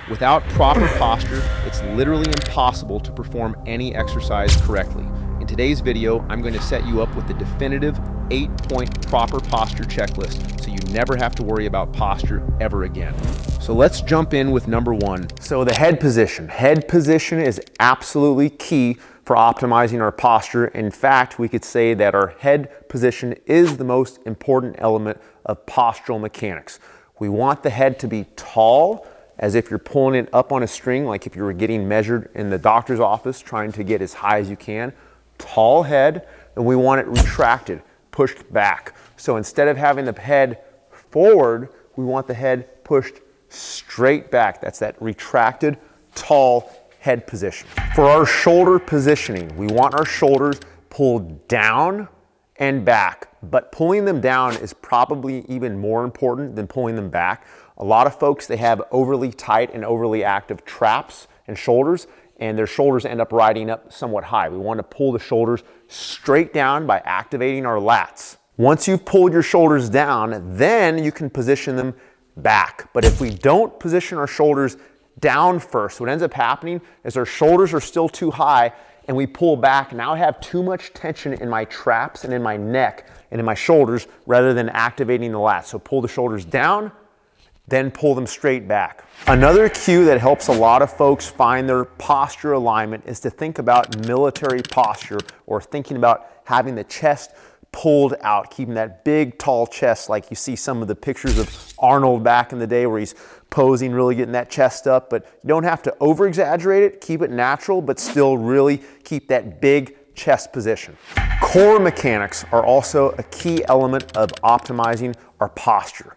Without proper posture, it's literally impossible to perform any exercise correctly. In today's video, I'm going to set you up with the definitive 8-point proper posture checklist so you never have to worry about posture ever again. So let's jump in with number 1. So the head position. Head position is absolutely key for optimizing our posture. In fact, we could say that our head position is the most important element of postural mechanics. We want the head to be tall, as if you're pulling it up on a string, like if you were getting measured in the doctor's office, trying to get as high as you can. Tall head, and we want it retracted, pushed back. So instead of having the head forward, we want the head pushed straight back. That's that retracted, tall head position. For our shoulder positioning, we want our shoulders pulled down and back, but pulling them down is probably even more important than pulling them back. A lot of folks, they have overly tight and overly active traps and shoulders, and their shoulders end up riding up somewhat high. We want to pull the shoulders straight down by activating our lats. Once you've pulled your shoulders down, then you can position them back. But if we don't position our shoulders down first, what ends up happening is our shoulders are still too high and we pull back. Now I have too much tension in my traps and in my neck and in my shoulders rather than activating the lats. So pull the shoulders down, then pull them straight back. Another cue that helps a lot of folks find their posture alignment is to think about military posture, or thinking about having the chest pulled out, keeping that big tall chest like you see some of the pictures of Arnold back in the day where he's posing, really getting that chest up. But you don't have to over exaggerate it, keep it natural, but still really keep that big chest position. Core mechanics are also a key element of optimizing our posture.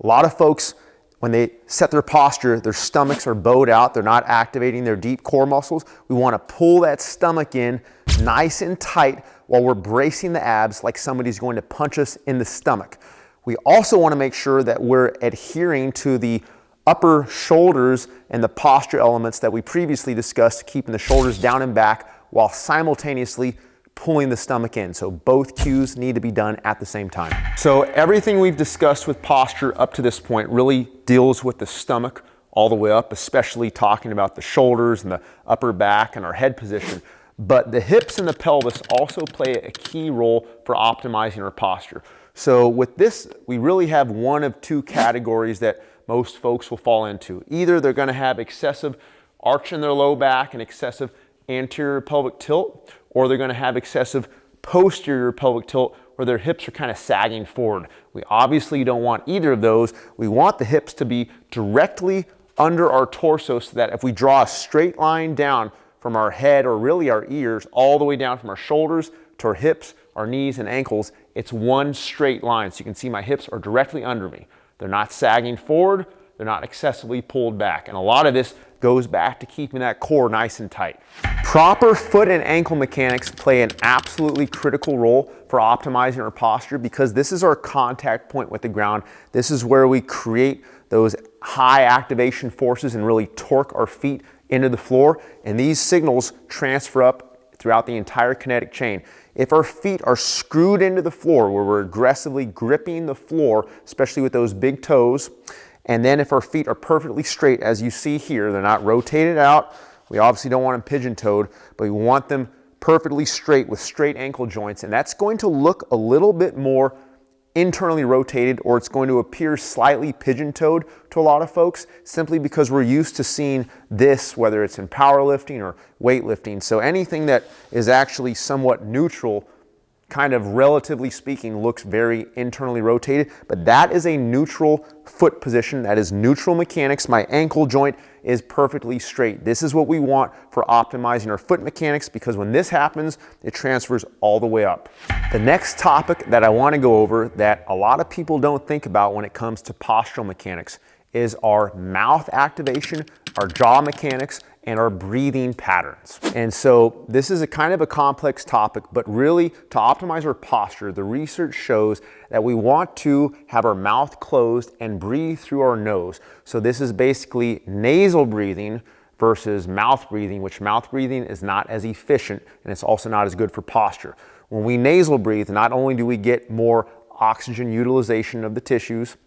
A lot of folks, when they set their posture, their stomachs are bowed out. They're not activating their deep core muscles. We want to pull that stomach in nice and tight while we're bracing the abs like somebody's going to punch us in the stomach. We also want to make sure that we're adhering to the upper shoulders and the posture elements that we previously discussed, keeping the shoulders down and back while simultaneously pulling the stomach in. So both cues need to be done at the same time. So everything we've discussed with posture up to this point really deals with the stomach all the way up, especially talking about the shoulders and the upper back and our head position. But the hips and the pelvis also play a key role for optimizing our posture. So with this, we really have one of two categories that most folks will fall into. Either they're going to have excessive arch in their low back and excessive anterior pelvic tilt, or they're going to have excessive posterior pelvic tilt where their hips are kind of sagging forward. We obviously don't want either of those. We want the hips to be directly under our torso so that if we draw a straight line down from our head, or really our ears, all the way down from our shoulders to our hips, our knees and ankles, it's one straight line. So you can see my hips are directly under me. They're not sagging forward, they're not excessively pulled back. And a lot of this goes back to keeping that core nice and tight. Proper foot and ankle mechanics play an absolutely critical role for optimizing our posture, because this is our contact point with the ground. This is where we create those high activation forces and really torque our feet into the floor. And these signals transfer up throughout the entire kinetic chain. If our feet are screwed into the floor, where we're aggressively gripping the floor, especially with those big toes, and then if our feet are perfectly straight, as you see here, they're not rotated out. We obviously don't want them pigeon-toed, but we want them perfectly straight with straight ankle joints. And that's going to look a little bit more internally rotated, or it's going to appear slightly pigeon-toed to a lot of folks, simply because we're used to seeing this, whether it's in powerlifting or weightlifting. So anything that is actually somewhat neutral, kind of relatively speaking, looks very internally rotated, but that is a neutral foot position. That is neutral mechanics. My ankle joint is perfectly straight. This is what we want for optimizing our foot mechanics, because when this happens, it transfers all the way up. The next topic that I want to go over that a lot of people don't think about when it comes to postural mechanics is our mouth activation, our jaw mechanics, and our breathing patterns. And so this is a kind of a complex topic, but really to optimize our posture, the research shows that we want to have our mouth closed and breathe through our nose. So this is basically nasal breathing versus mouth breathing, which mouth breathing is not as efficient and it's also not as good for posture. When we nasal breathe, not only do we get more oxygen utilization of the tissues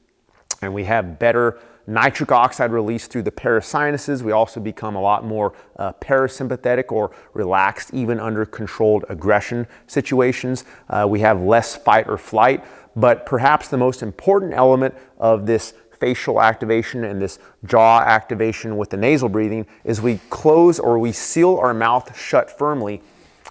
and we have better nitric oxide release through the parasinuses. We also become a lot more parasympathetic or relaxed even under controlled aggression situations. We have less fight or flight, but perhaps the most important element of this facial activation and this jaw activation with the nasal breathing is we close or we seal our mouth shut firmly,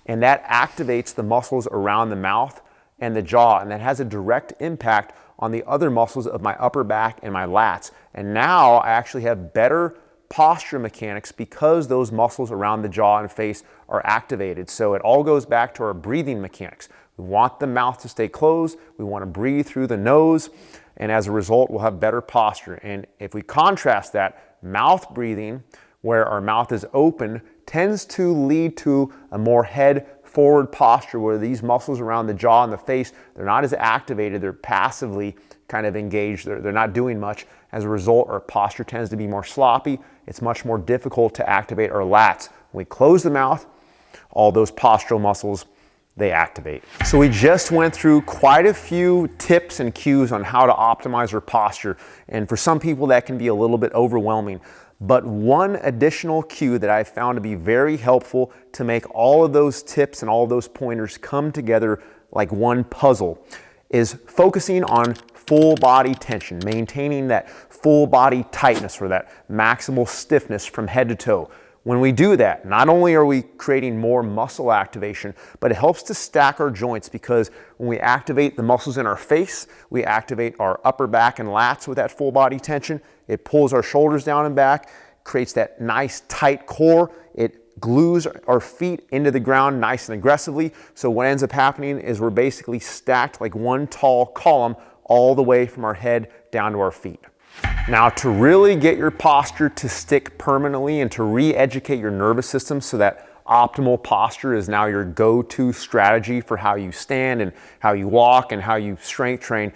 and that activates the muscles around the mouth and the jaw, and that has a direct impact on the other muscles of my upper back and my lats. And now I actually have better posture mechanics because those muscles around the jaw and face are activated. So it all goes back to our breathing mechanics. We want the mouth to stay closed. We want to breathe through the nose. And as a result, we'll have better posture. And if we contrast that, mouth breathing, where our mouth is open, tends to lead to a more head forward posture where these muscles around the jaw and the face, they're not as activated, they're passively kind of engaged, they're not doing much. As a result, our posture tends to be more sloppy. It's much more difficult to activate our lats. When we close the mouth, all those postural muscles, they activate. So we just went through quite a few tips and cues on how to optimize our posture. And for some people that can be a little bit overwhelming. But one additional cue that I found to be very helpful to make all of those tips and all of those pointers come together like one puzzle is focusing on full body tension, maintaining that full body tightness or that maximal stiffness from head to toe. When we do that, not only are we creating more muscle activation, but it helps to stack our joints, because when we activate the muscles in our face, we activate our upper back and lats with that full body tension. It pulls our shoulders down and back, creates that nice tight core. It glues our feet into the ground nice and aggressively. So what ends up happening is we're basically stacked like one tall column all the way from our head down to our feet. Now, to really get your posture to stick permanently and to re-educate your nervous system so that optimal posture is now your go-to strategy for how you stand and how you walk and how you strength train,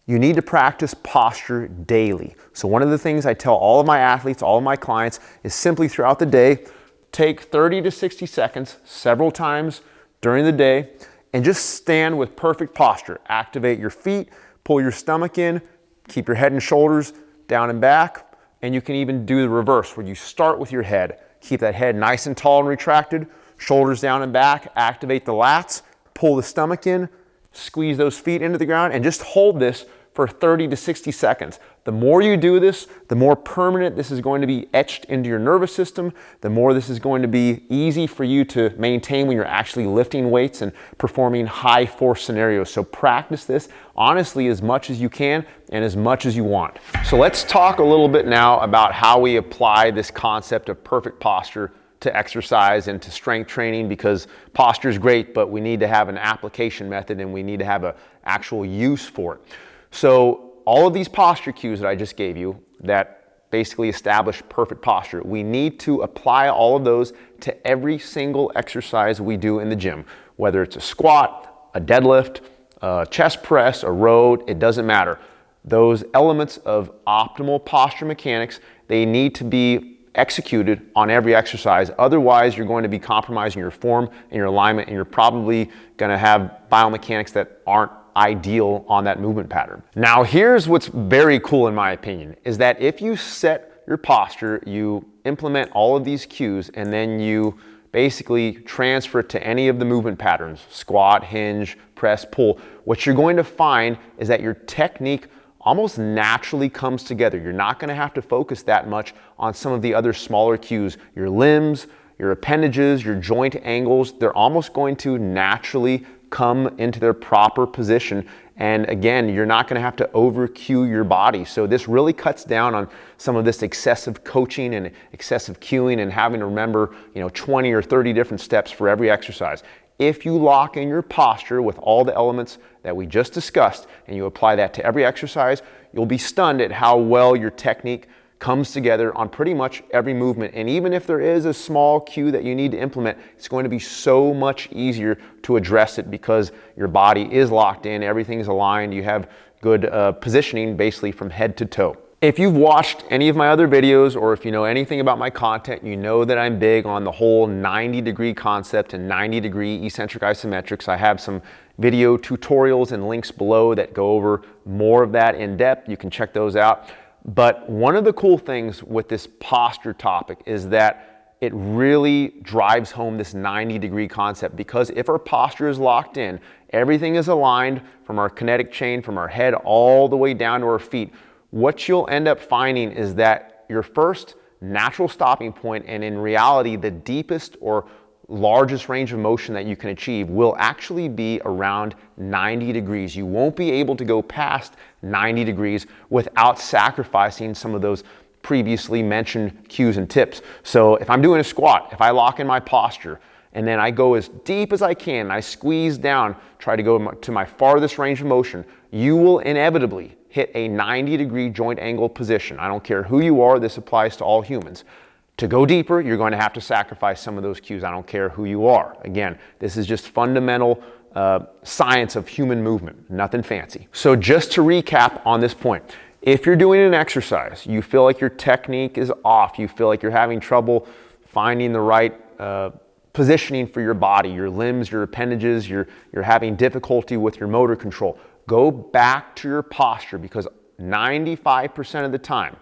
you need to practice posture daily. So one of the things I tell all of my athletes, all of my clients, is simply throughout the day, take 30 to 60 seconds several times during the day and just stand with perfect posture. Activate your feet, pull your stomach in, keep your head and shoulders down and back, and you can even do the reverse where you start with your head. Keep that head nice and tall and retracted, shoulders down and back, activate the lats, pull the stomach in, squeeze those feet into the ground, and just hold this for 30 to 60 seconds. The more you do this, the more permanent this is going to be etched into your nervous system, the more this is going to be easy for you to maintain when you're actually lifting weights and performing high force scenarios. So practice this honestly as much as you can and as much as you want. So let's talk a little bit now about how we apply this concept of perfect posture to exercise and to strength training, because posture is great, but we need to have an application method and we need to have an actual use for it. So all of these posture cues that I just gave you that basically establish perfect posture, we need to apply all of those to every single exercise we do in the gym, whether it's a squat, a deadlift, a chest press, a row, it doesn't matter. Those elements of optimal posture mechanics, they need to be executed on every exercise. Otherwise, you're going to be compromising your form and your alignment, and you're probably going to have biomechanics that aren't ideal on that movement pattern. Now, here's what's very cool in my opinion, is that if you set your posture, you implement all of these cues, and then you basically transfer it to any of the movement patterns, squat, hinge, press, pull, what you're going to find is that your technique almost naturally comes together. You're not going to have to focus that much on some of the other smaller cues. Your limbs, your appendages, your joint angles, they're almost going to naturally come into their proper position. And again, you're not going to have to over cue your body. So this really cuts down on some of this excessive coaching and excessive cueing and having to remember, 20 or 30 different steps for every exercise. If you lock in your posture with all the elements that we just discussed and you apply that to every exercise, you'll be stunned at how well your technique comes together on pretty much every movement. And even if there is a small cue that you need to implement, it's going to be so much easier to address it because your body is locked in, everything's aligned, you have good positioning basically from head to toe. If you've watched any of my other videos, or if you know anything about my content, you know that I'm big on the whole 90-degree concept and 90-degree eccentric isometrics. I have some video tutorials and links below that go over more of that in depth. You can check those out. But one of the cool things with this posture topic is that it really drives home this 90-degree concept, because if our posture is locked in, everything is aligned from our kinetic chain, from our head all the way down to our feet, what you'll end up finding is that your first natural stopping point, and in reality the deepest or largest range of motion that you can achieve, will actually be around 90 degrees. You won't be able to go past 90 degrees without sacrificing some of those previously mentioned cues and tips. So if I'm doing a squat, if I lock in my posture and then I go as deep as I can, I squeeze down, try to go to my farthest range of motion, you will inevitably hit a 90-degree joint angle position. I don't care who you are, this applies to all humans. To go deeper, you're going to have to sacrifice some of those cues. I don't care who you are. Again, this is just fundamental science of human movement, nothing fancy. So just to recap on this point, if you're doing an exercise, you feel like your technique is off, you feel like you're having trouble finding the right positioning for your body, your limbs, your appendages, you're having difficulty with your motor control, go back to your posture, because 95% of the time,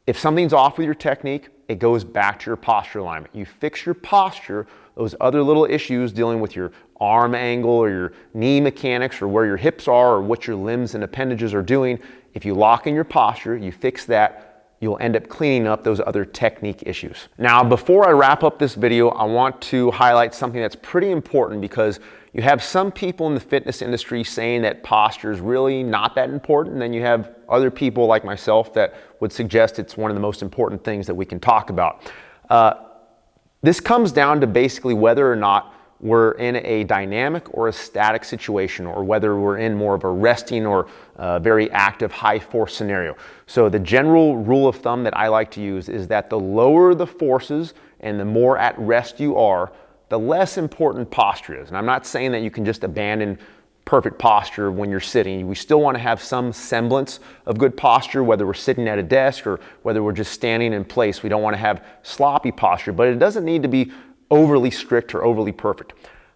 if something's off with your technique, it goes back to your posture alignment. You fix your posture, those other little issues dealing with your arm angle or your knee mechanics or where your hips are or what your limbs and appendages are doing, if you lock in your posture, you fix that, you'll end up cleaning up those other technique issues. Now, before I wrap up this video, I want to highlight something that's pretty important, because you have some people in the fitness industry saying that posture is really not that important, and then you have other people like myself that would suggest it's one of the most important things that we can talk about. This comes down to basically whether or not we're in a dynamic or a static situation, or whether we're in more of a resting or very active high force scenario. So the general rule of thumb that I like to use is that the lower the forces and the more at rest you are, the less important posture is. And I'm not saying that you can just abandon perfect posture when you're sitting. We still want to have some semblance of good posture, whether we're sitting at a desk or whether we're just standing in place. We don't want to have sloppy posture, but it doesn't need to be overly strict or overly perfect.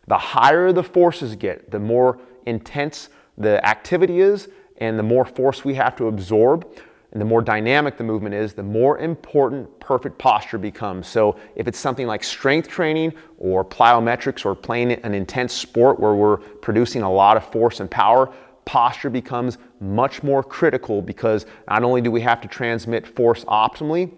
The higher the forces get, the more intense the activity is, and the more force we have to absorb, and the more dynamic the movement is, the more important perfect posture becomes. So if it's something like strength training or plyometrics or playing an intense sport where we're producing a lot of force and power, posture becomes much more critical, because not only do we have to transmit force optimally,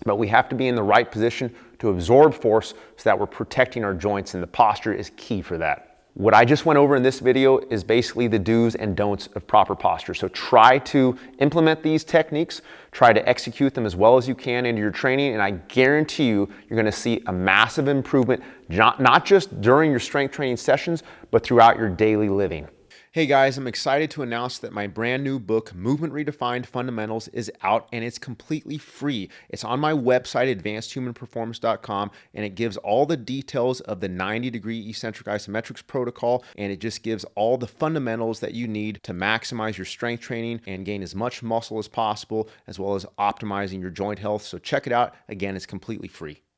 but we have to be in the right position to absorb force so that we're protecting our joints, and the posture is key for that. What I just went over in this video is basically the do's and don'ts of proper posture. So try to implement these techniques, try to execute them as well as you can into your training, and I guarantee you're going to see a massive improvement, not just during your strength training sessions, but throughout your daily living. Hey guys, I'm excited to announce that my brand new book, Movement Redefined Fundamentals, is out, and it's completely free. It's on my website, advancedhumanperformance.com, and it gives all the details of the 90-degree eccentric isometrics protocol, and it just gives all the fundamentals that you need to maximize your strength training and gain as much muscle as possible, as well as optimizing your joint health. So check it out. Again, it's completely free.